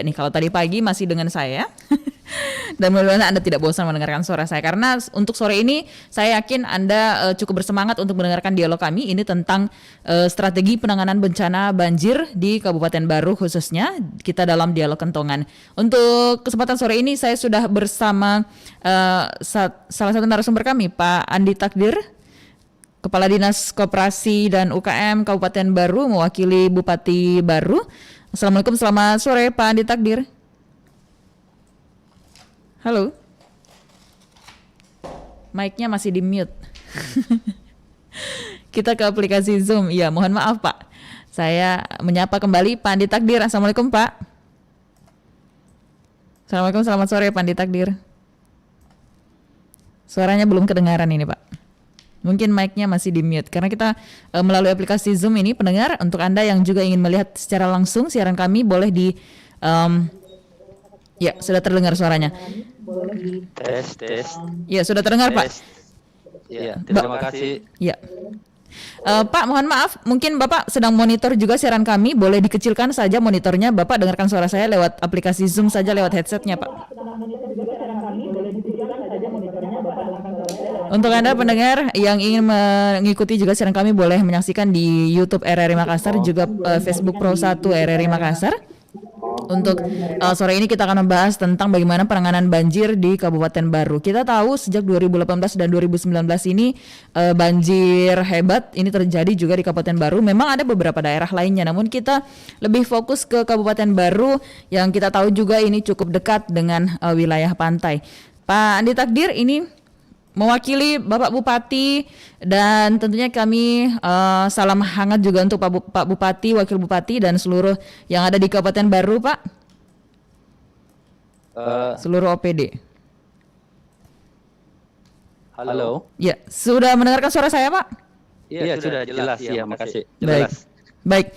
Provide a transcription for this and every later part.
nih. Kalau tadi pagi masih dengan saya. Dan mudah-mudahan Anda tidak bosan mendengarkan suara saya, karena untuk sore ini saya yakin Anda cukup bersemangat untuk mendengarkan dialog kami ini tentang strategi penanganan bencana banjir di Kabupaten Baru khususnya. Kita dalam dialog kentongan. Untuk kesempatan sore ini saya sudah bersama salah satu narasumber kami, Pak Andi Takdir, Kepala Dinas Koperasi dan UKM Kabupaten Baru, mewakili Bupati Baru. Assalamualaikum, selamat sore Pak Andi Takdir. Halo. Mic-nya masih di mute. Kita ke aplikasi Zoom. Ya, mohon maaf Pak. Saya menyapa kembali Pak Andi Takdir. Assalamualaikum Pak. Assalamualaikum, selamat sore Pak Andi Takdir. Suaranya belum kedengaran ini Pak. Mungkin mic-nya masih di mute. Karena kita melalui aplikasi Zoom ini, pendengar, untuk Anda yang juga ingin melihat secara langsung siaran kami, boleh di... ya, sudah terdengar suaranya. Tes. Ya, sudah terdengar Pak. Ya, terima kasih. Ya. Pak, mohon maaf, mungkin Bapak sedang monitor juga siaran kami, boleh dikecilkan saja monitornya. Bapak dengarkan suara saya lewat aplikasi Zoom saja, lewat headsetnya Pak. Untuk Anda pendengar yang ingin mengikuti juga siaran kami, boleh menyaksikan di YouTube RRI Makassar, juga Facebook Pro 1 RRI Makassar. Untuk sore ini kita akan membahas tentang bagaimana penanganan banjir di Kabupaten Baru. Kita tahu sejak 2018 dan 2019 ini banjir hebat ini terjadi juga di Kabupaten Baru. Memang ada beberapa daerah lainnya, namun kita lebih fokus ke Kabupaten Baru yang kita tahu juga ini cukup dekat dengan wilayah pantai. Pak Andi Takdir ini mewakili Bapak Bupati, dan tentunya kami salam hangat juga untuk Pak Bupati, Wakil Bupati, dan seluruh yang ada di Kabupaten Baru, Pak. Seluruh OPD. Halo. Ya, sudah mendengarkan suara saya, Pak? Iya, sudah jelas. Ya, makasih. Baik.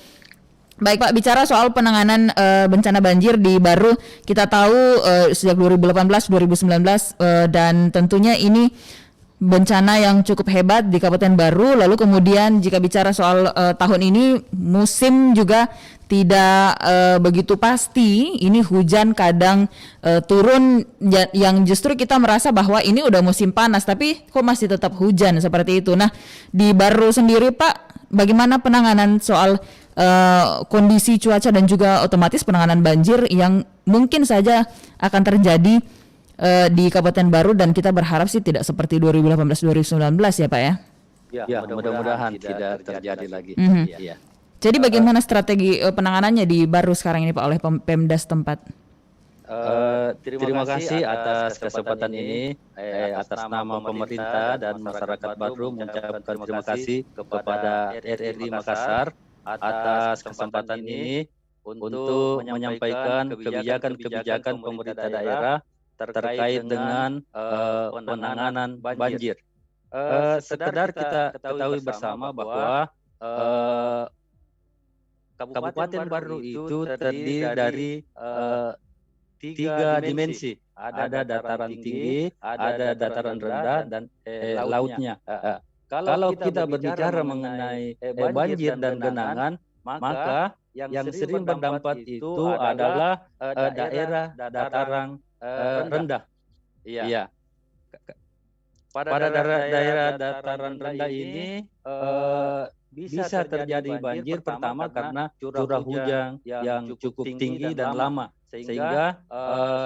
Baik Pak, bicara soal penanganan bencana banjir di Baru, kita tahu sejak 2018, 2019 dan tentunya ini bencana yang cukup hebat di Kabupaten Baru. Lalu kemudian jika bicara soal tahun ini, musim juga tidak begitu pasti. Ini hujan kadang turun yang justru kita merasa bahwa ini udah musim panas, tapi kok masih tetap hujan seperti itu. Nah, di Baru sendiri Pak, bagaimana penanganan soal kondisi cuaca dan juga otomatis penanganan banjir yang mungkin saja akan terjadi di Kabupaten Baru, dan kita berharap sih tidak seperti 2018-2019 ya Pak ya? Ya, mudah-mudahan tidak terjadi lagi. Ya. Jadi bagaimana strategi penanganannya di Baru sekarang ini Pak oleh Pemda setempat? Terima kasih atas kesempatan ini, atas nama pemerintah dan masyarakat Baru mengucapkan terima kasih kepada RRI Makassar atas kesempatan ini untuk menyampaikan kebijakan-kebijakan pemerintah daerah terkait dengan penanganan banjir. Sekedar kita ketahui bersama bahwa Kabupaten Baru itu terdiri dari tiga dimensi. Ada dataran tinggi, ada dataran rendah, dan lautnya. Kalau kita berbicara mengenai banjir dan genangan, maka yang sering berdampak itu adalah daerah dataran rendah. Iya. Pada daerah dataran rendah ini bisa terjadi banjir pertama karena curah hujan yang cukup tinggi dan lama, sehingga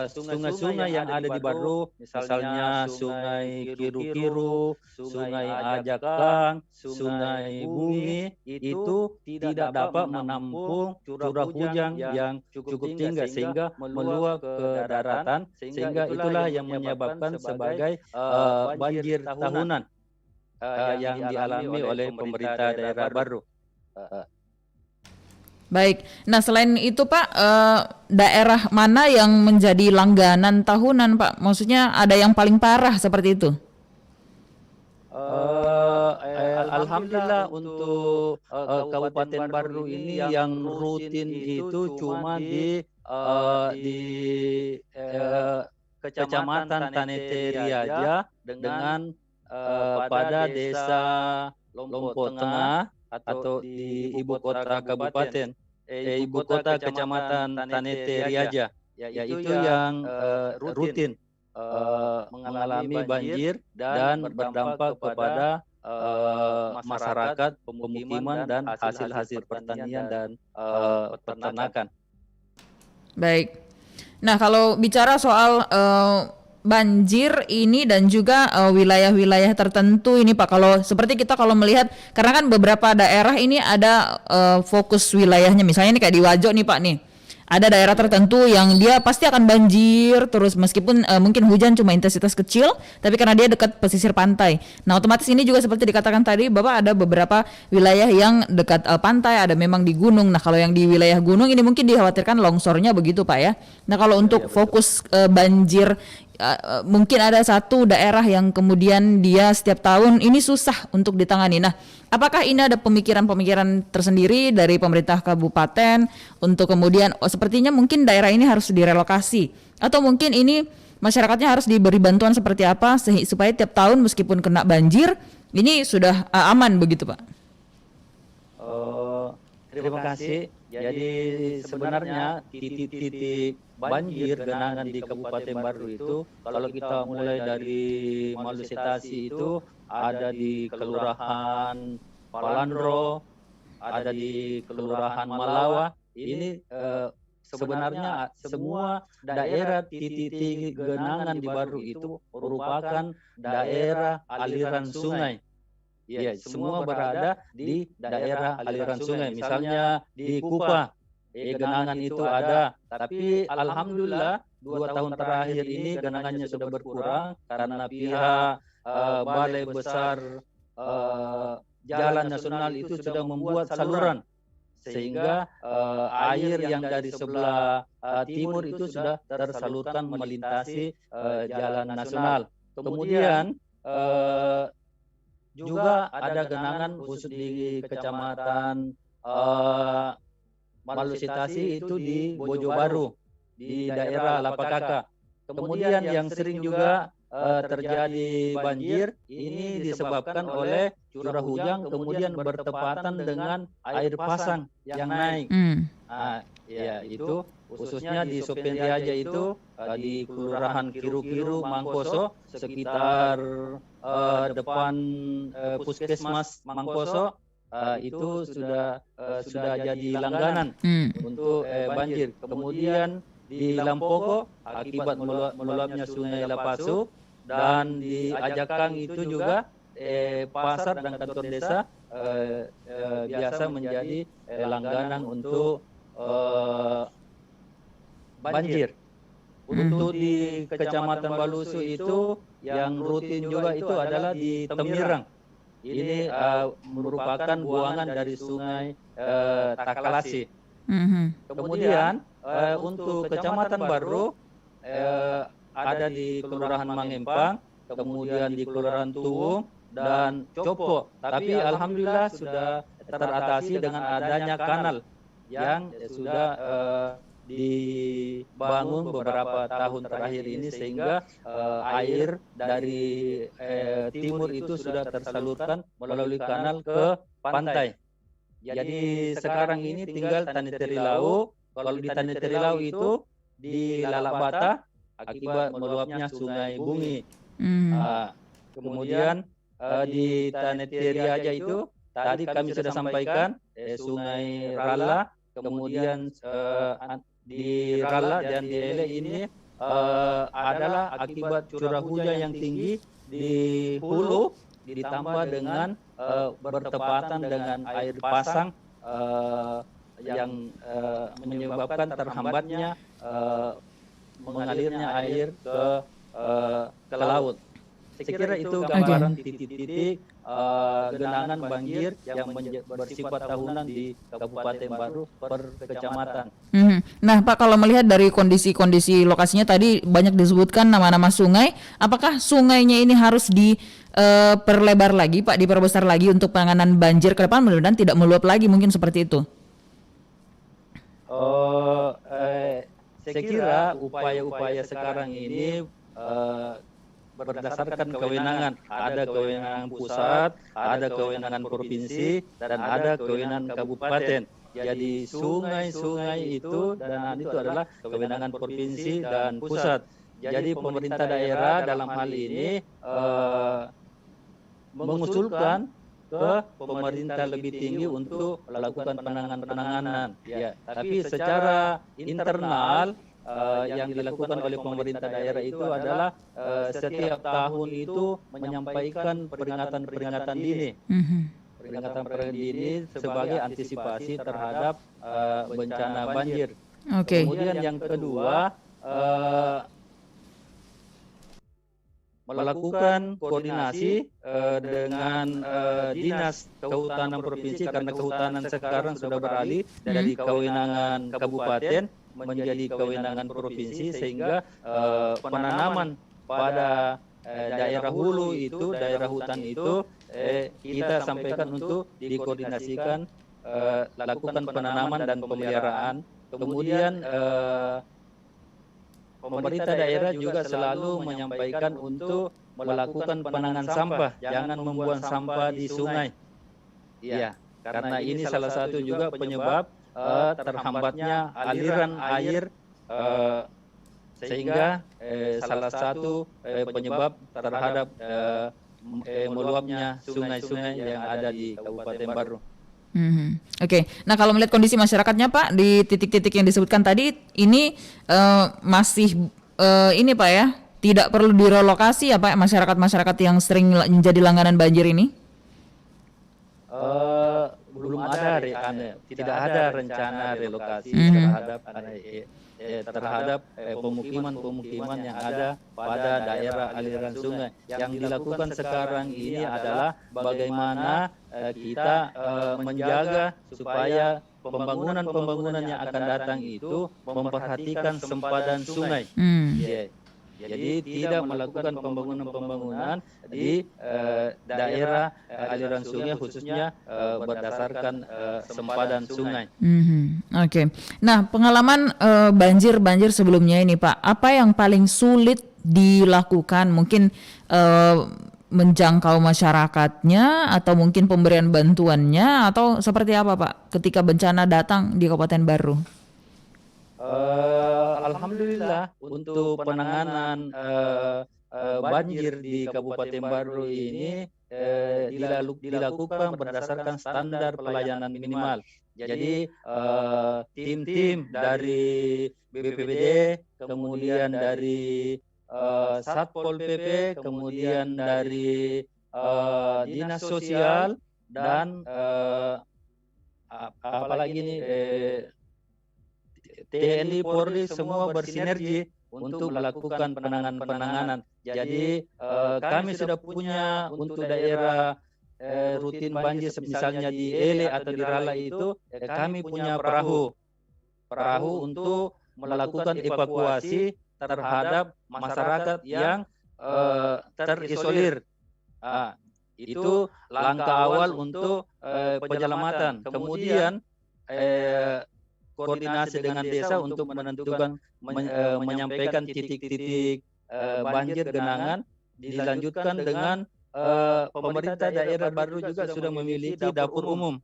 sungai-sungai yang ada di Baru, misalnya Sungai Kiru-Kiru, Sungai Ajakang, Sungai Bumi, itu tidak dapat menampung curah hujan yang cukup tinggi sehingga meluap ke daratan, sehingga itulah yang menyebabkan sebagai banjir tahunan yang dialami oleh pemerintah daerah Baru. Baik, nah selain itu Pak, daerah mana yang menjadi langganan tahunan Pak? Maksudnya ada yang paling parah seperti itu? Alhamdulillah untuk Kabupaten Baru ini yang rutin itu cuma di Kecamatan Taneteri aja, dengan pada desa Lompok Tengah atau di ibu kota kabupaten. ibu kota Kecamatan Tanete Riaja, yaitu yang rutin mengalami banjir dan berdampak kepada masyarakat, pemukiman dan hasil-hasil pertanian dan peternakan. Baik. Nah, kalau bicara soal banjir ini dan juga wilayah-wilayah tertentu ini Pak, kalau seperti kita kalau melihat, karena kan beberapa daerah ini ada fokus wilayahnya, misalnya ini kayak di Wajo nih Pak nih, ada daerah tertentu yang dia pasti akan banjir terus meskipun mungkin hujan cuma intensitas kecil, tapi karena dia dekat pesisir pantai. Nah, otomatis ini juga seperti dikatakan tadi Bapak, ada beberapa wilayah yang dekat pantai, ada memang di gunung. Nah, kalau yang di wilayah gunung ini mungkin dikhawatirkan longsornya begitu Pak ya. Nah, kalau untuk fokus banjir, mungkin ada satu daerah yang kemudian dia setiap tahun ini susah untuk ditangani. Nah, apakah ini ada pemikiran-pemikiran tersendiri dari pemerintah kabupaten untuk kemudian sepertinya mungkin daerah ini harus direlokasi, atau mungkin ini masyarakatnya harus diberi bantuan seperti apa supaya tiap tahun meskipun kena banjir ini sudah aman begitu Pak? Terima kasih. Jadi sebenarnya titik-titik banjir genangan di Kabupaten Baru itu, kalau kita mulai dari Malusitasi itu ada di Kelurahan Palandro, ada di Kelurahan Malawa. Ini sebenarnya semua daerah titik-titik genangan di Baru itu merupakan daerah aliran sungai. Ya, semua berada di daerah aliran sungai. Misalnya di Kupa, genangan itu ada. Tapi alhamdulillah 2 tahun terakhir ini genangannya sudah berkurang karena pihak Balai Besar Jalan Nasional itu sudah membuat saluran, sehingga air yang dari sebelah timur itu sudah tersalurkan melintasi Jalan Nasional. Kemudian juga ada genangan khusus di Kecamatan Malusitasi itu di Bojobaru, di daerah Lapakaka. Kemudian yang sering juga terjadi banjir ini disebabkan oleh curah hujan kemudian bertepatan dengan air pasang yang naik. Ya, itu khususnya di Sopen Riaja itu di Kelurahan Kiru-Kiru Mangkoso, sekitar depan Puskesmas Mangkoso, itu sudah jadi langganan untuk banjir. Kemudian di Lampoko akibat meluapnya Sungai Lapasu, dan di Ajakang itu juga pasar dan kantor desa biasa menjadi langganan untuk banjir. Untuk di Kecamatan Balusu itu yang rutin juga itu adalah di Temirang. Ini merupakan buangan dari Sungai Takalasi. Kemudian untuk Kecamatan Baru ada di Kelurahan Mangempang, kemudian di Kelurahan Tuwung dan Copo. Tapi alhamdulillah sudah teratasi dengan adanya kanal yang sudah dibangun beberapa tahun terakhir ini, sehingga air dari timur itu sudah tersalurkan melalui kanal ke pantai. Jadi sekarang ini tinggal Taniteri-Lau. Kalau di Taniteri-Lau itu di Lalabata akibat meluapnya Sungai Bungi. Kemudian di Taniteri aja itu tadi kami sudah sampaikan Sungai Rala, kemudian di Rala dan di Ele ini adalah akibat curah hujan yang tinggi di hulu ditambah dengan bertepatan dengan air pasang yang menyebabkan terhambatnya mengalirnya air ke laut. Saya kira itu gambaran titik-titik genangan banjir yang bersifat tahunan di Kabupaten Baru per kecamatan. Nah Pak, kalau melihat dari kondisi-kondisi lokasinya tadi banyak disebutkan nama-nama sungai, apakah sungainya ini harus diperlebar lagi Pak, diperbesar lagi untuk penanganan banjir ke depan, mudah-mudahan tidak meluap lagi, mungkin seperti itu? Saya kira upaya-upaya sekarang ini berdasarkan kewenangan. Ada kewenangan pusat, ada kewenangan provinsi, dan ada kewenangan kabupaten. Jadi sungai-sungai itu dan itu adalah kewenangan provinsi dan pusat. Jadi pemerintah daerah dalam hal ini mengusulkan ke pemerintah lebih tinggi untuk melakukan penanganan. Ya, tapi secara internal yang dilakukan oleh pemerintah daerah itu adalah setiap tahun itu menyampaikan peringatan-peringatan dini. Peringatan dini sebagai antisipasi terhadap bencana banjir. Oke. Kemudian yang kedua melakukan koordinasi dengan dinas kehutanan provinsi karena kehutanan sekarang sudah beralih dari kewenangan kabupaten menjadi kewenangan provinsi sehingga penanaman pada daerah hulu itu, daerah hutan itu kita sampaikan untuk dikoordinasikan lakukan penanaman dan pemeliharaan. Kemudian pemerintah daerah juga selalu menyampaikan untuk melakukan penanganan sampah, jangan membuang sampah di sungai. Iya, karena ini salah satu juga penyebab terhambatnya aliran air sehingga salah satu penyebab terhadap meluapnya sungai-sungai yang ada di Kabupaten Baru. Oke. Nah, kalau melihat kondisi masyarakatnya Pak di titik-titik yang disebutkan tadi ini masih ini Pak ya, tidak perlu direlokasi ya Pak masyarakat-masyarakat yang sering menjadi langganan banjir ini? Belum ada tidak ada rencana relokasi terhadap pemukiman-pemukiman yang ada pada daerah aliran sungai. Yang dilakukan sekarang ini adalah bagaimana kita menjaga supaya pembangunan-pembangunan yang akan datang itu memperhatikan sempadan sungai. Jadi tidak melakukan pembangunan-pembangunan di daerah aliran sungai khususnya berdasarkan sempadan sungai. Oke. Nah, pengalaman banjir sebelumnya ini Pak, apa yang paling sulit dilakukan? Mungkin menjangkau masyarakatnya atau mungkin pemberian bantuannya atau seperti apa Pak ketika bencana datang di Kabupaten Baru? Alhamdulillah untuk penanganan banjir di Kabupaten Baru ini dilakukan berdasarkan standar pelayanan minimal. Jadi tim-tim dari BPBD, kemudian dari Satpol PP, kemudian dari Dinas Sosial dan apalagi ini TNI, Polri semua bersinergi untuk melakukan penanganan. Jadi kami sudah punya untuk daerah rutin banjir misalnya di Ele atau di Rala itu kami punya perahu untuk melakukan evakuasi terhadap masyarakat yang terisolir. Itu langkah awal untuk penyelamatan. Kemudian koordinasi dengan desa untuk menentukan menyampaikan titik-titik banjir genangan, dilanjutkan dengan pemerintah daerah Baru juga sudah memiliki dapur umum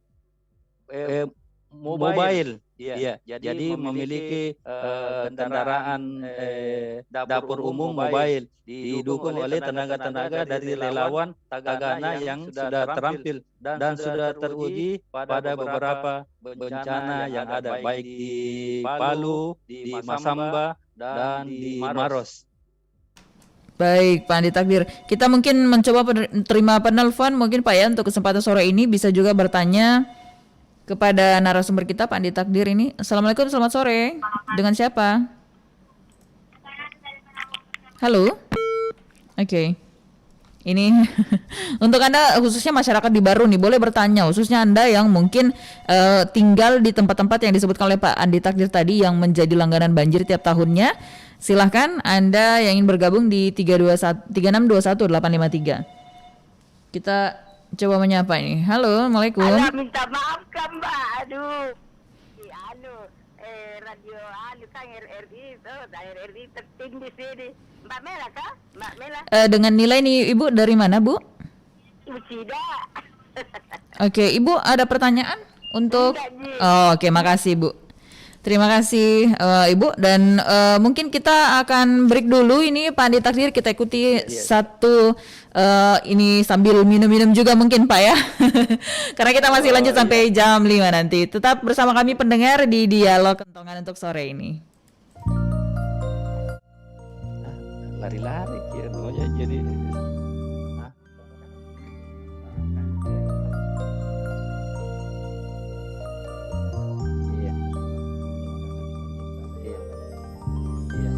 mobile. Jadi memiliki kendaraan dapur umum mobile didukung oleh tenaga-tenaga dari relawan Tagana yang sudah terampil dan sudah teruji pada beberapa bencana yang ada baik di Palu, di Masamba dan di Maros. Baik Pak Andi Takdir, kita mungkin mencoba terima penelpon mungkin Pak ya untuk kesempatan sore ini bisa juga bertanya kepada narasumber kita Pak Andi Takdir ini. Assalamualaikum, selamat sore. Dengan siapa? Halo? Oke. Ini untuk Anda khususnya masyarakat di Baru nih boleh bertanya khususnya Anda yang mungkin tinggal di tempat-tempat yang disebutkan oleh Pak Andi Takdir tadi yang menjadi langganan banjir tiap tahunnya. Silahkan Anda yang ingin bergabung di 3621-853. Kita coba menyapa ini. Halo, Assalamualaikum. Alah, minta maaf kan Mbak. Aduh. Radio kan RRI itu, RRI tertinggi sini. Mbak Mela kah? Mbak Mela. Dengan nilai nih Ibu dari mana Bu? Ibu Cida. Oke, Ibu ada pertanyaan? untuk Enggak, Ji. Oh, oke, makasih Bu. Terima kasih Ibu, dan mungkin kita akan break dulu ini Pak Andi Takdir, kita ikuti satu ini sambil minum-minum juga mungkin Pak ya. Karena kita masih lanjut sampai jam 5 nanti. Tetap bersama kami pendengar di Dialog Kentongan untuk sore ini. Lari-lari ya, pokoknya jadi. Hah? Iya. Iya. Iya.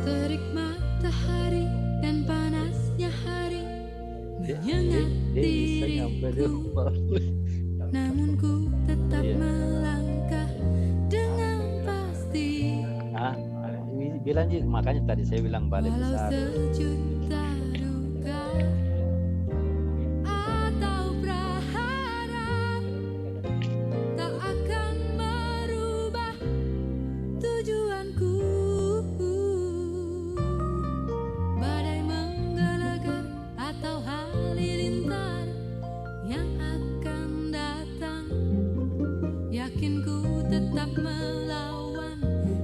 Terik matahari dan panasnya hari menyengat Bisa nyampe di diriku, rumah. namun ku tetap Iya. melangkah dengan pasti. Ah, bilang Ji, makanya tadi saya bilang balik Walau besar. sejuta duka atau prahara tak akan merubah tujuanku. Badai menggelegar atau halilintar yang akan datang, yakin ku tetap melawan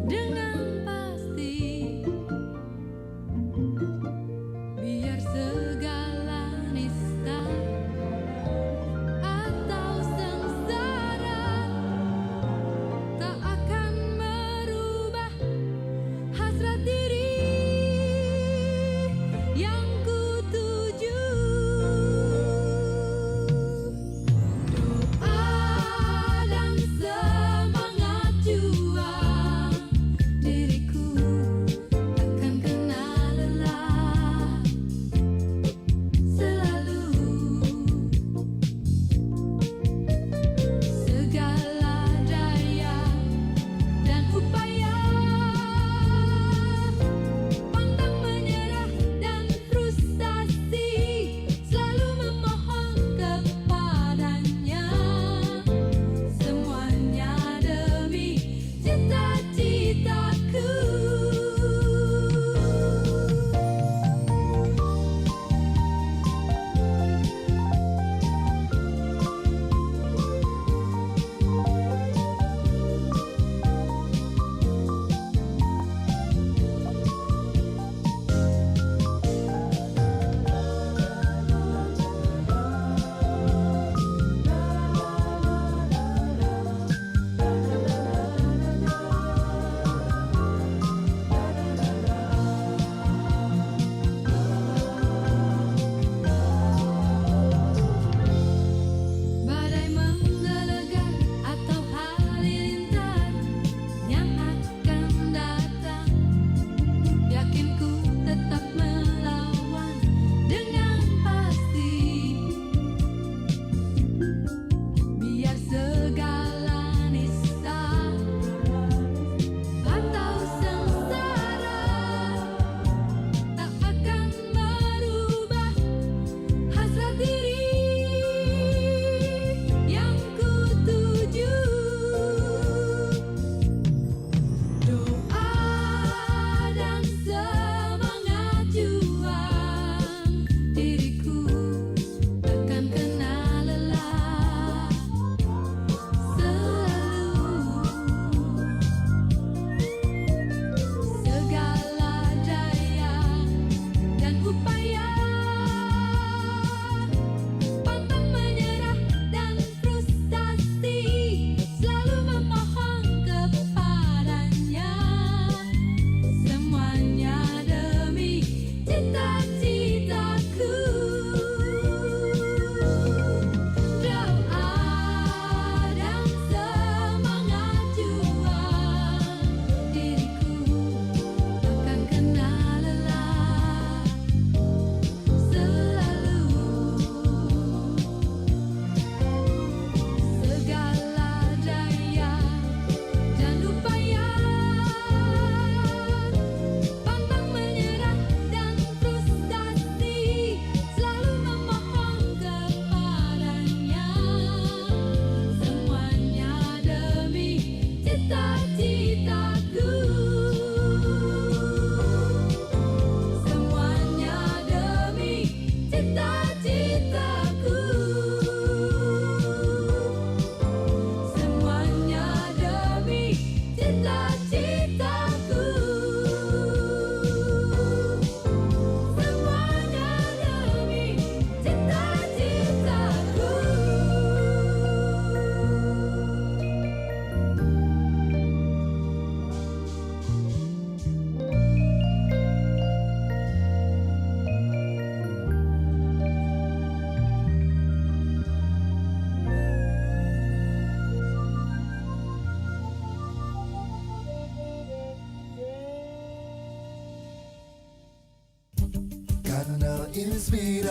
dengan pasti. Biar segala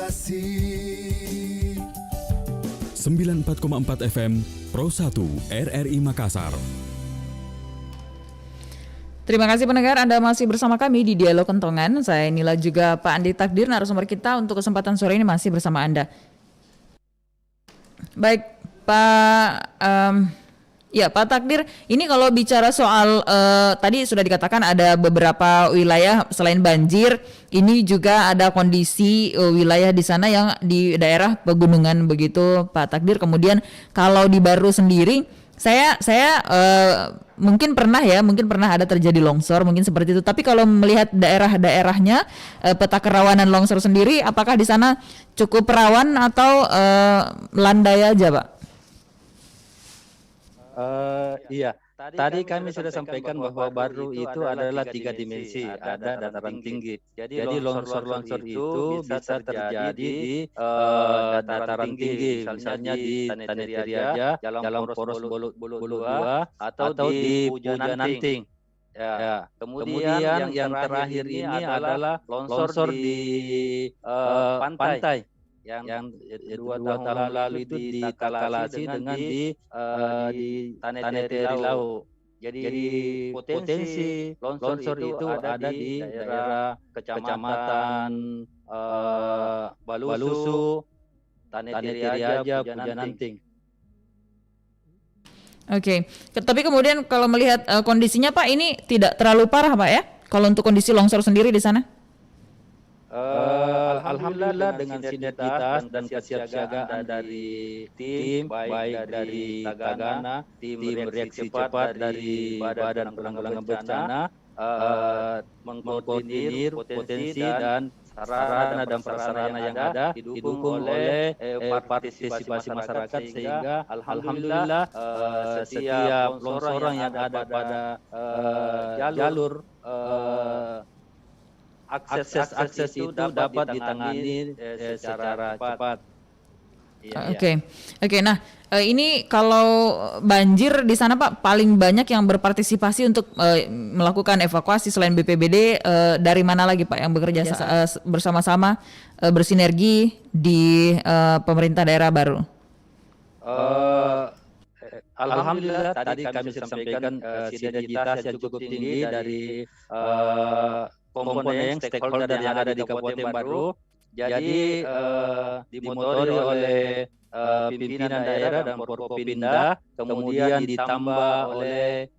Inspirasi 94,4 FM Pro 1 RRI Makassar. Terima kasih pendengar, Anda masih bersama kami di Dialog Kentongan. Saya Nila juga Pak Andi Takdir, narasumber kita untuk kesempatan sore ini masih bersama Anda. Baik, Pak Pak Takdir, ini kalau bicara soal tadi sudah dikatakan ada beberapa wilayah selain banjir, ini juga ada kondisi wilayah di sana yang di daerah pegunungan begitu, Pak Takdir. Kemudian kalau di Baru sendiri, saya mungkin pernah ada terjadi longsor mungkin seperti itu. Tapi kalau melihat daerah-daerahnya peta kerawanan longsor sendiri, apakah di sana cukup rawan atau landai aja, Pak? Iya, tadi kami sudah sampaikan bahwa Baru itu adalah 3 dimensi, ada dataran tinggi. Jadi longsor-longsor itu bisa terjadi di dataran tinggi, misalnya di Tanetiriaja, Jalan Poros Bulu 2, atau di Pujananting. Ya. Kemudian yang terakhir ini adalah longsor di pantai. Yang 2 tahun lalu itu di Takalasi dengan di Tanetiri Lau. Jadi potensi longsor itu ada di daerah Kecamatan Balusu, Tanetiriaja, Pujananting. Oke. Tapi kemudian kalau melihat kondisinya, Pak, ini tidak terlalu parah, Pak, ya? Kalau untuk kondisi longsor sendiri di sana? Alhamdulillah dengan sinergitas dan kesiapsiagaan dari tim, baik dari Tagana, tim reaksi cepat dari Badan Penanggulangan Bencana, mengkoordinir potensi dan sarana dan prasarana yang ada, didukung oleh partisipasi masyarakat, sehingga alhamdulillah setiap longsoran yang ada pada jalur akses itu dapat ditangani secara cepat. Oke. Nah, ini kalau banjir di sana, Pak, paling banyak yang berpartisipasi untuk melakukan evakuasi selain BPBD, dari mana lagi, Pak, yang bekerja bersama-sama bersinergi di pemerintah daerah Baru? Alhamdulillah tadi kami sudah sampaikan sinergitas yang cukup tinggi dari komponen stakeholder yang ada di Kabupaten Baru. Jadi dimotori oleh pimpinan daerah dan Forkopimda, kemudian ditambah oleh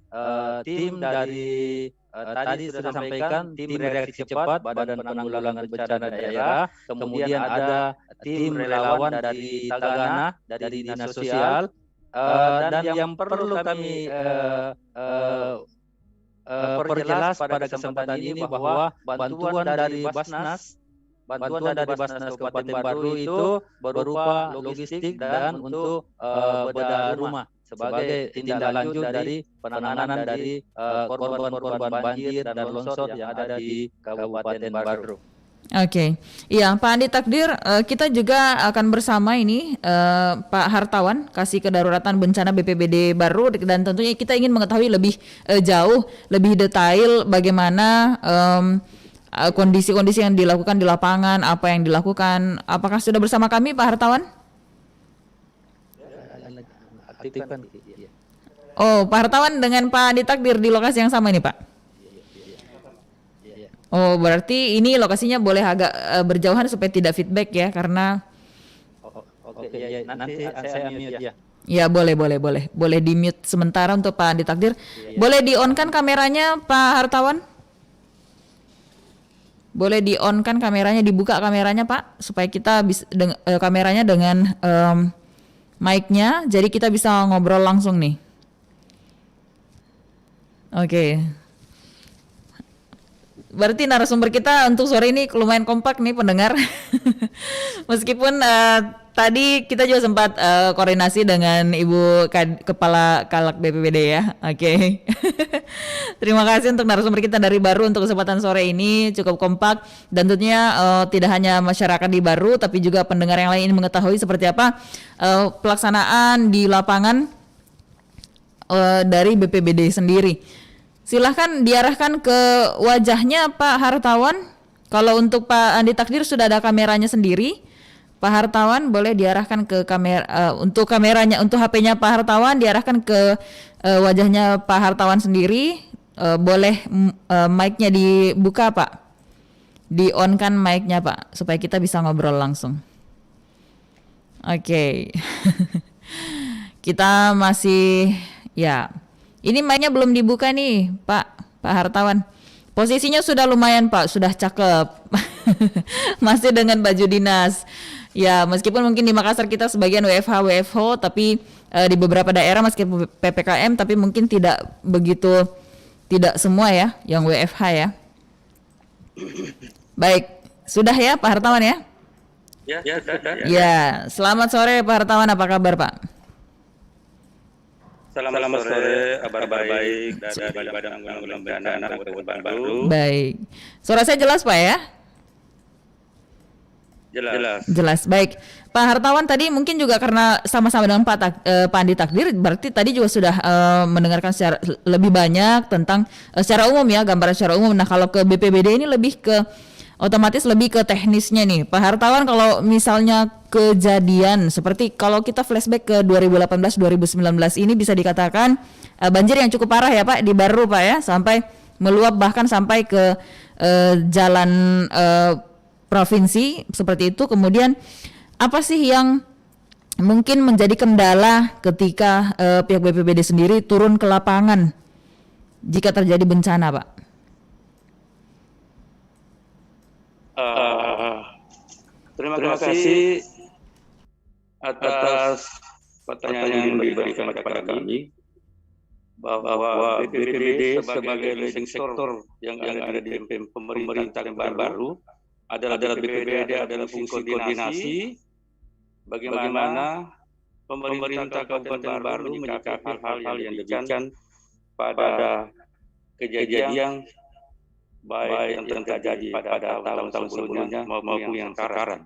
tim dari tadi sudah sampaikan tim reaksi cepat Badan Penanggulangan Bencana Daerah, kemudian ada tim relawan dari Tagana, dari Dinas Sosial, dan yang perlu kami perjelas pada kesempatan ini bahwa bantuan dari Basnas Kabupaten Baru itu berupa logistik dan untuk bedah rumah sebagai tindak lanjut dari penanganan dari korban banjir dan longsor yang ada di Kabupaten Baru. Oke, iya Pak Andi Takdir, kita juga akan bersama ini Pak Hartawan, Kasih Kedaruratan Bencana BPBD Baru, dan tentunya kita ingin mengetahui lebih jauh, lebih detail bagaimana kondisi-kondisi yang dilakukan di lapangan, apa yang dilakukan. Apakah sudah bersama kami Pak Hartawan? Aktifkan. Oh, Pak Hartawan dengan Pak Andi Takdir di lokasi yang sama ini, Pak? Oh, berarti ini lokasinya boleh agak berjauhan supaya tidak feedback ya, karena Oke, ya, nanti saya mute ya. ya boleh di mute sementara untuk Pak Andi Takdir. Boleh di on kan kameranya Pak Hartawan? Boleh di on kan kameranya, dibuka kameranya Pak, supaya kita bisa kameranya dengan mic-nya, jadi kita bisa ngobrol langsung nih. Oke. Berarti narasumber kita untuk sore ini lumayan kompak nih pendengar. Meskipun tadi kita juga sempat koordinasi dengan Ibu Kepala Kalak BPBD ya. Oke. Terima kasih untuk narasumber kita dari Baru untuk kesempatan sore ini, cukup kompak, dan tentunya tidak hanya masyarakat di Baru tapi juga pendengar yang lain ingin mengetahui seperti apa pelaksanaan di lapangan dari BPBD sendiri. Silahkan diarahkan ke wajahnya Pak Hartawan. Kalau untuk Pak Andi Takdir sudah ada kameranya sendiri. Pak Hartawan boleh diarahkan ke kamera, untuk kameranya, untuk HP-nya Pak Hartawan diarahkan ke wajahnya Pak Hartawan sendiri. Boleh mic-nya dibuka Pak, di-on-kan mic-nya Pak, supaya kita bisa ngobrol langsung. Oke. Kita masih, ya, ini mic-nya belum dibuka nih Pak Hartawan. Posisinya sudah lumayan Pak, sudah cakep. Masih dengan baju dinas. Ya, meskipun mungkin di Makassar kita sebagian WFH, WFO, tapi di beberapa daerah meskipun PPKM, tapi mungkin tidak begitu, tidak semua ya yang WFH ya. Baik, sudah ya Pak Hartawan ya? Ya, sudah. Ya, selamat sore Pak Hartawan, apa kabar Pak? Selamat sore, kabar baik dari Badan Penanggulangan Bencana Kabupaten Baru. Baik, suara saya jelas Pak ya? Jelas. Baik, Pak Hartawan tadi mungkin juga karena sama-sama dengan Pak Andi Takdir, berarti tadi juga sudah mendengarkan secara lebih banyak tentang secara umum ya, gambaran secara umum. Nah, kalau ke BPBD ini lebih ke otomatis lebih ke teknisnya nih. Pak Hartawan, kalau misalnya kejadian seperti kalau kita flashback ke 2018-2019 ini bisa dikatakan banjir yang cukup parah ya Pak di Baru Pak ya, sampai meluap bahkan sampai ke jalan provinsi seperti itu. Kemudian apa sih yang mungkin menjadi kendala ketika pihak BPBD sendiri turun ke lapangan jika terjadi bencana Pak? Terima kasih atas pertanyaan yang diberikan kepada kami, bahwa BPBD sebagai leading sektor yang ada di pemerintah Baru adalah BPBD adalah fungsi koordinasi bagaimana pemerintah Kabupaten Baru menyikapi hal-hal yang demikian pada kejadian baik yang terjadi pada tahun-tahun sebelumnya maupun yang sekarang.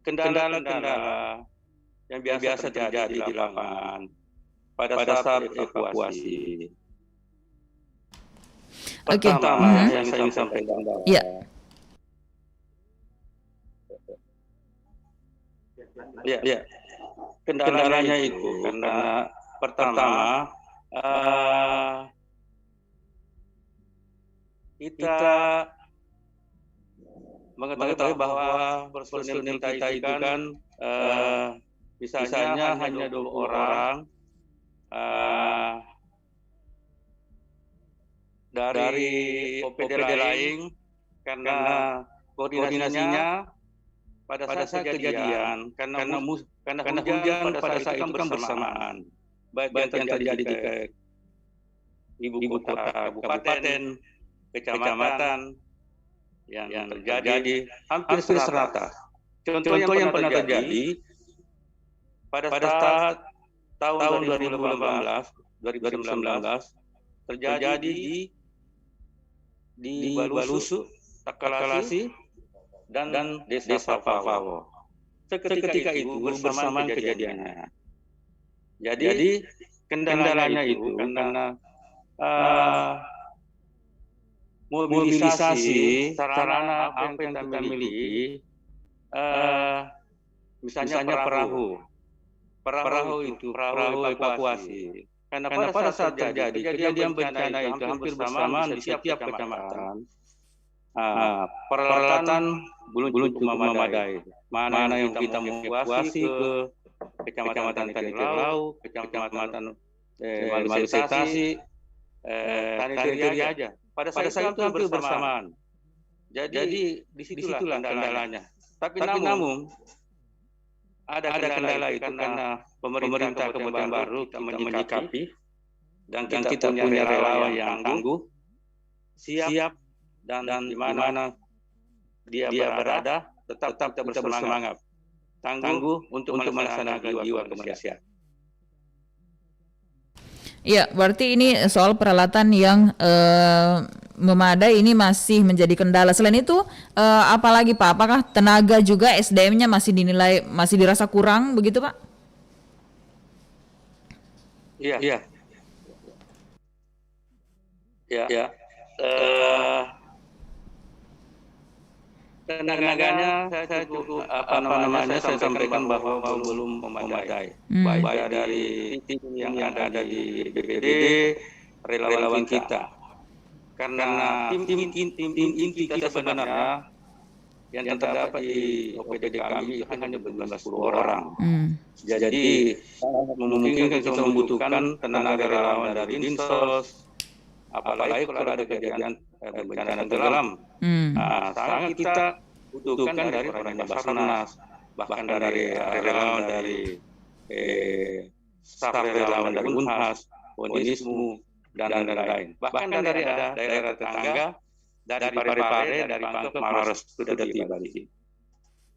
Kendala-kendala yang biasa terjadi di lapangan pada saat evakuasi. Pertama yang saya ingin sampaikan, Ya. Ya, kendalanya itu karena pertama kita mengetahui bahwa personil kita itu kan misalnya hanya 2 orang dari OPD lain, karena koordinasinya pada saat kejadian karena hujan pada saat itu kan bersamaan, baik yang terjadi di ibu kota kabupaten, kecamatan yang terjadi hampir serata. Contoh yang pernah terjadi pada saat tahun 2019 terjadi di Balusu, Takalasi, dan Desa Pavawo. Seketika itu bersamaan kejadiannya. Jadi kendalanya itu karena mobilisasi sarana apa yang kita miliki, misalnya perahu evakuasi. Karena pada saat terjadi kejadian bencana itu hampir bersamaan di setiap kecamatan, peralatan belum cukup memadai. Mana yang kita mengevakuasi ke kecamatan Tanitirau, kecamatan Malisitasi, Tanitiri aja. Pada saat itu hampir bersamaan. Jadi disitulah kendalanya. Tapi namun ada kendala itu karena pemerintah Kabupaten Baru kita menyikapi, dan kita punya relawan yang tangguh, siap, dan di mana dia berada tetap kita bersemangat, tangguh untuk melaksanakan jiwa kemanusiaan. Iya, berarti ini soal peralatan yang memadai ini masih menjadi kendala. Selain itu, apalagi Pak? Apakah tenaga juga SDM-nya masih dinilai, masih dirasa kurang begitu Pak? Iya. Tenaganya saya cukup saya sampaikan bahwa belum memadai. Baik dari tim yang ada di BPBD, relawan kita. Karena tim inti kita sebenarnya yang terdapat di OPD kami itu hanya 10 orang. Jadi memungkinkan kita membutuhkan tenaga relawan dari Dinsos, apalagi kalau ada kejadian bencana tenggelam. Sangat kita butuhkan dari orang Basarnas, bahkan dari relawan dari staf relawan dari Unhas, Onismu, dan lain-lain. Bahkan dari ada daerah tetangga, dari Parepare, dari Pangkep, Maros sudah tiba di sini.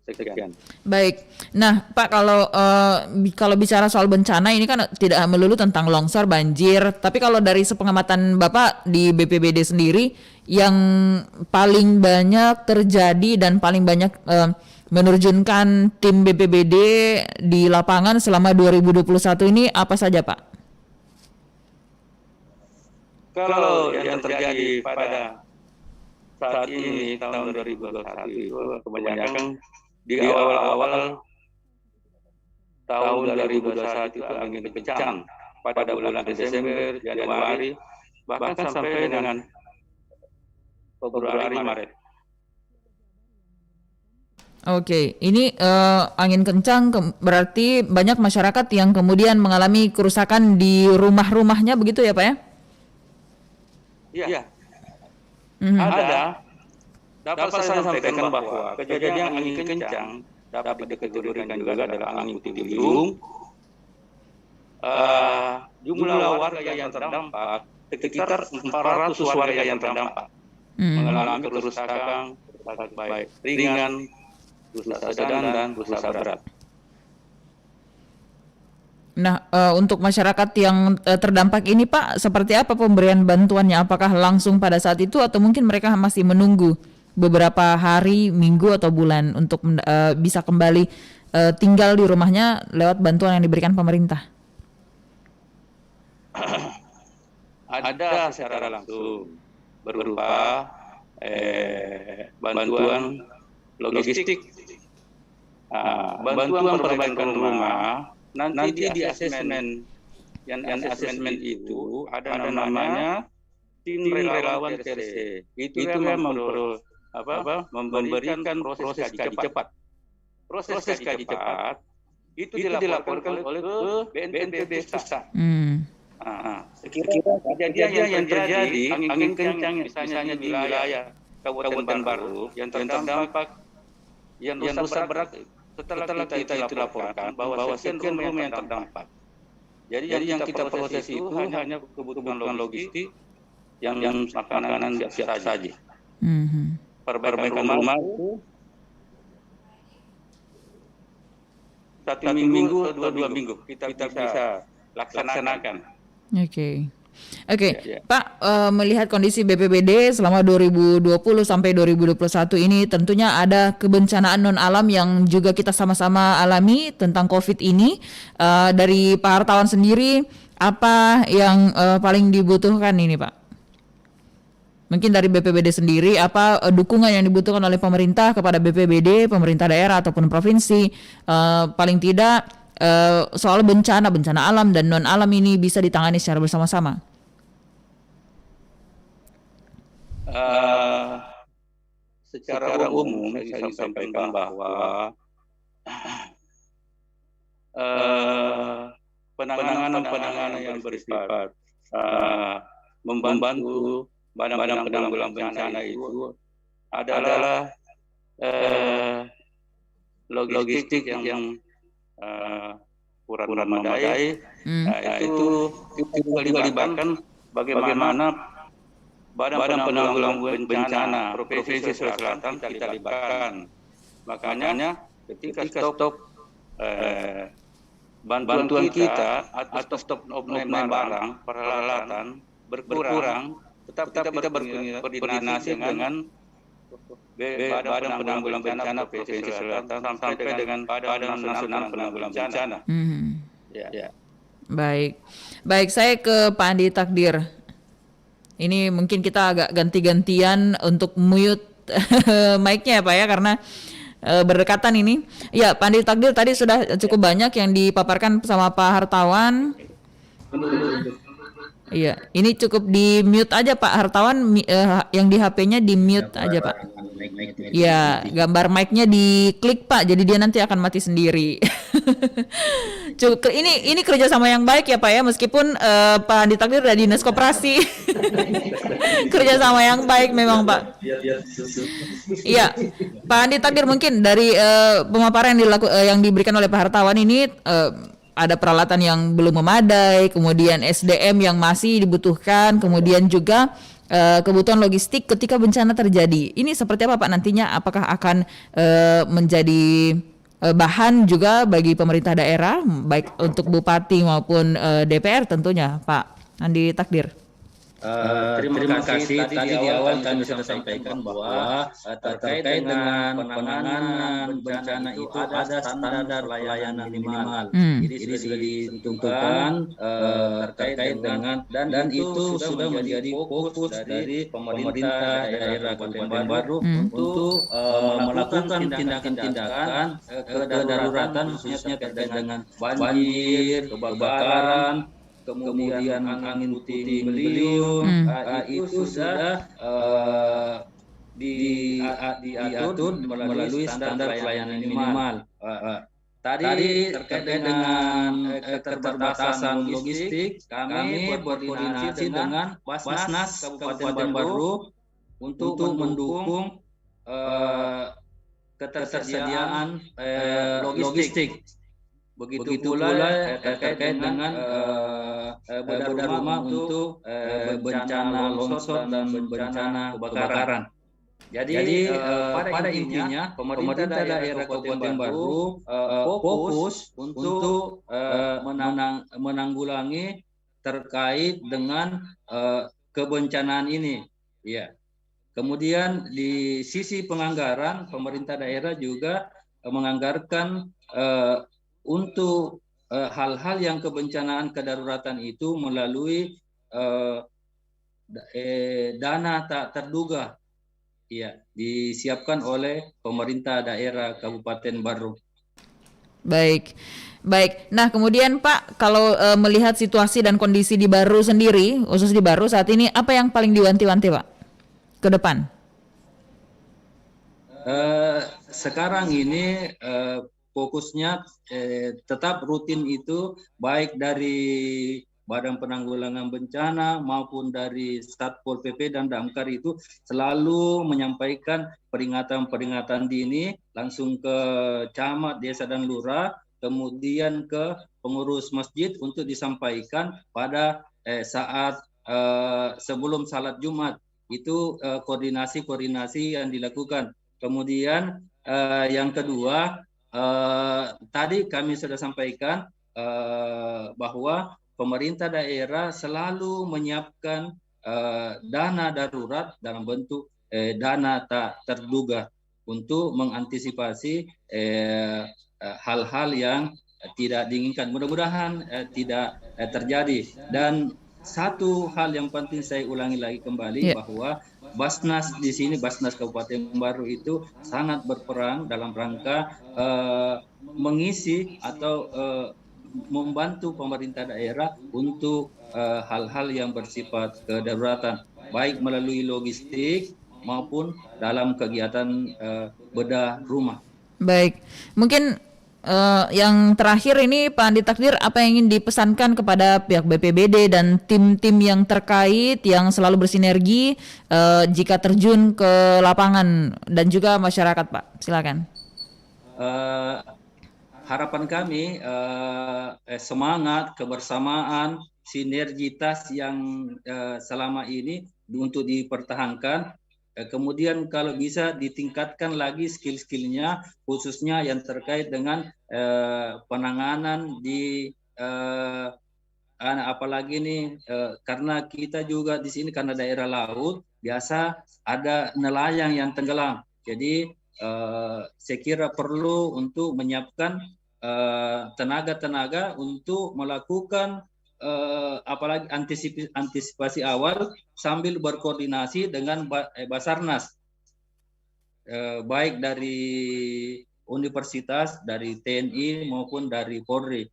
Sekian. Baik. Nah, Pak, kalau bicara soal bencana ini kan tidak melulu tentang longsor, banjir, tapi kalau dari sepengamatan Bapak di BPBD sendiri yang paling banyak terjadi dan paling banyak menerjunkan tim BPBD di lapangan selama 2021 ini apa saja, Pak? Kalau yang terjadi pada saat ini tahun 2021 itu kebanyakan di awal-awal tahun 2021 itu angin kencang pada bulan Desember, Januari, bahkan sampai dengan Februari, Maret. Oke, ini angin kencang berarti banyak masyarakat yang kemudian mengalami kerusakan di rumah-rumahnya begitu ya, Pak ya? Iya. Ada. Dapat saya sampaikan bahwa kejadian angin kencang dapat dikategorikan juga adalah angin puting beliung. Jumlah warga yang terdampak sekitar 400 warga yang terdampak mengalami kerusakan baik ringan, rusak sedang, dan rusak berat. Nah, untuk masyarakat yang terdampak ini, Pak, seperti apa pemberian bantuannya? Apakah langsung pada saat itu atau mungkin mereka masih menunggu beberapa hari, minggu, atau bulan untuk bisa kembali tinggal di rumahnya lewat bantuan yang diberikan pemerintah? Ada secara langsung berupa bantuan logistik, bantuan perbaikan rumah. Nanti di asesmen, yang asesmen itu ada namanya tim relawan TRC. Itu yang memberikan proses kaji cepat. Proses kaji cepat itu dilaporkan oleh BNPB pusat. Sekiranya kejadian yang terjadi angin kencang misalnya di wilayah Kabupaten Baru yang terdampak yang rusak berat, setelah kita itu laporkan bahwa sekian rumah yang terdampak. Jadi yang kita proses itu hanya kebutuhan logistik yang makanan siap saji. Perbaikan rumah itu 1 minggu atau 2 minggu kita bisa laksanakan. Oke. Pak, melihat kondisi BPBD selama 2020 sampai 2021 ini tentunya ada kebencanaan non alam yang juga kita sama-sama alami tentang COVID ini. Dari Pak Hartawan sendiri, apa yang paling dibutuhkan ini, Pak? Mungkin dari BPBD sendiri, apa dukungan yang dibutuhkan oleh pemerintah kepada BPBD, pemerintah daerah ataupun provinsi, paling tidak soal bencana alam dan non alam ini bisa ditangani secara bersama-sama? Secara umum saya sampaikan bahwa penanganan yang bersifat membantu badan penanggulangan bencana itu adalah logistik yang kurang memadai. Itu dilibatkan bagaimana badan penanggulangan bencana Provinsi Sulawesi Selatan kita libatkan. Makanya ketika stok bantuan kita atau stok barang peralatan berkurang, tetap kita berkoordinasi dengan Badan Penanggulangan Bencana Provinsi Selatan sampai dengan Badan Nasional Penanggulangan Bencana. Baik, saya ke Pak Andi Takdir. Ini mungkin kita agak ganti-gantian untuk mute mic-nya ya Pak ya, karena berdekatan ini. Ya, Pak Andi Takdir tadi sudah cukup banyak yang dipaparkan sama Pak Hartawan. Iya, ini cukup di mute aja Pak Hartawan, yang di HP-nya di mute aja Pak. Ya, gambar mic-nya diklik Pak, jadi dia nanti akan mati sendiri. Cukup, ini kerjasama yang baik ya Pak ya, meskipun Pak Andi Takdir dari Dinas Koperasi. Kerjasama yang baik memang Pak. Iya, Pak Andi Takdir, mungkin dari pemaparan yang diberikan oleh Pak Hartawan ini, ada peralatan yang belum memadai, kemudian SDM yang masih dibutuhkan, kemudian juga kebutuhan logistik ketika bencana terjadi. Ini seperti apa Pak nantinya? Apakah akan menjadi bahan juga bagi pemerintah daerah, baik untuk bupati maupun DPR tentunya, Pak Andi Takdir? Terima kasih. Tadi di awal kami sudah sampaikan bahwa terkait dengan penanganan bencana itu ada standar pelayanan minimal. Jadi sudah ditentukan terkait dengan, dan itu sudah menjadi fokus dari pemerintah daerah Kabupaten Baru untuk melakukan tindakan-tindakan kedaruratan, khususnya terkait dengan banjir, kebakaran, kemudian angin puting beliung, itu sudah diatur melalui standar pelayanan minimal. Tadi terkait dengan keterbatasan logistik, kami berkoordinasi dengan Basnas Kabupaten Baru untuk mendukung ketersediaan logistik. Begitu pula terkait dengan bedah rumah untuk bencana longsor dan bencana kebakaran. Jadi pada intinya pemerintah daerah Kabupaten Baru fokus untuk menanggulangi terkait dengan kebencanaan ini. Ya. Kemudian di sisi penganggaran, pemerintah daerah juga menganggarkan untuk hal-hal yang kebencanaan kedaruratan itu melalui dana tak terduga, ya, disiapkan oleh pemerintah daerah Kabupaten Baru. Baik. Nah kemudian Pak, kalau melihat situasi dan kondisi di Baru sendiri, khusus di Baru saat ini, apa yang paling diwanti-wanti Pak ke depan? Sekarang ini fokusnya tetap rutin itu, baik dari Badan Penanggulangan Bencana maupun dari Satpol PP dan Damkar, itu selalu menyampaikan peringatan-peringatan dini langsung ke camat, desa dan lurah, kemudian ke pengurus masjid untuk disampaikan pada saat sebelum salat Jumat. Itu koordinasi yang dilakukan. Kemudian yang kedua, tadi kami sudah sampaikan bahwa pemerintah daerah selalu menyiapkan dana darurat dalam bentuk dana tak terduga untuk mengantisipasi hal-hal yang tidak diinginkan. Mudah-mudahan tidak terjadi. Dan satu hal yang penting saya ulangi lagi kembali, bahwa Basnas di sini, Basnas Kabupaten Baru itu sangat berperan dalam rangka mengisi atau membantu pemerintah daerah untuk hal-hal yang bersifat kedaruratan, baik melalui logistik maupun dalam kegiatan bedah rumah. Baik, mungkin yang terakhir ini Pak Andi Takdir, apa yang ingin dipesankan kepada pihak BPBD dan tim-tim yang terkait yang selalu bersinergi jika terjun ke lapangan dan juga masyarakat Pak? Silakan. Harapan kami semangat, kebersamaan, sinergitas yang selama ini untuk dipertahankan. Kemudian kalau bisa ditingkatkan lagi skill-skillnya, khususnya yang terkait dengan penanganan di apalagi nih karena kita juga di sini karena daerah laut, biasa ada nelayan yang tenggelam. Jadi saya kira perlu untuk menyiapkan tenaga-tenaga untuk melakukan apalagi antisipasi awal sambil berkoordinasi dengan Basarnas. baik dari universitas, dari TNI maupun dari Polri.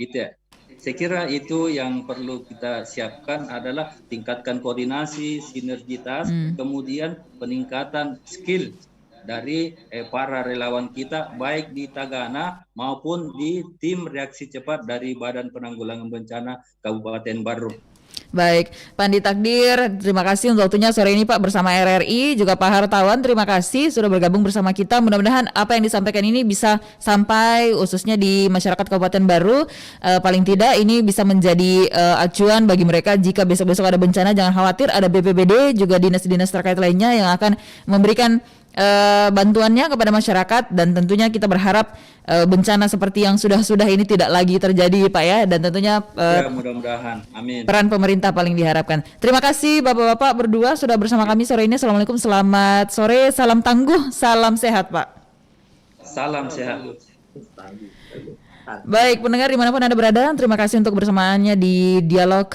Itu ya. Saya kira itu yang perlu kita siapkan adalah tingkatkan koordinasi, sinergitas, kemudian peningkatan skill dari para relawan kita baik di Tagana maupun di tim reaksi cepat dari Badan Penanggulangan Bencana Kabupaten Barru. Baik, Pak Andi Takdir, terima kasih untuk waktunya sore ini Pak bersama RRI, juga Pak Hartawan, terima kasih sudah bergabung bersama kita. Mudah-mudahan apa yang disampaikan ini bisa sampai khususnya di masyarakat Kabupaten Barru. Paling tidak ini bisa menjadi acuan bagi mereka jika besok-besok ada bencana, jangan khawatir, ada BPBD juga dinas-dinas terkait lainnya yang akan memberikan bantuannya kepada masyarakat, dan tentunya kita berharap bencana seperti yang sudah ini tidak lagi terjadi Pak ya, dan tentunya Ya, mudah-mudahan, amin. peran pemerintah paling diharapkan. Terima kasih Bapak-bapak berdua sudah bersama kami sore ini. Assalamualaikum, selamat sore, salam tangguh, salam sehat Pak. Salam sehat. Baik, pendengar dimanapun Anda berada, terima kasih untuk bersamaannya di dialog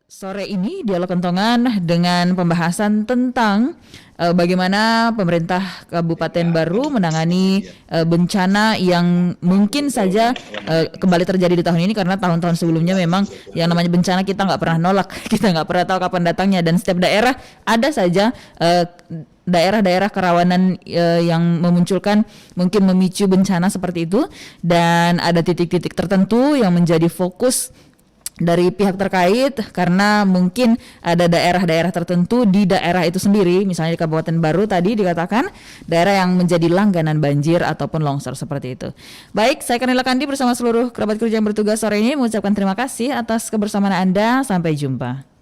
sore ini, dialog kentongan dengan pembahasan tentang bagaimana pemerintah Kabupaten Barru menangani bencana yang mungkin saja kembali terjadi di tahun ini, karena tahun-tahun sebelumnya memang yang namanya bencana kita nggak pernah nolak, kita nggak pernah tahu kapan datangnya, dan setiap daerah ada saja daerah-daerah kerawanan yang memunculkan mungkin memicu bencana seperti itu, dan ada titik-titik tertentu yang menjadi fokus dari pihak terkait karena mungkin ada daerah-daerah tertentu di daerah itu sendiri, misalnya di Kabupaten Barru tadi dikatakan daerah yang menjadi langganan banjir ataupun longsor seperti itu. Baik, saya Kanila Kandi bersama seluruh kerabat kerja yang bertugas sore ini mengucapkan terima kasih atas kebersamaan Anda. Sampai jumpa.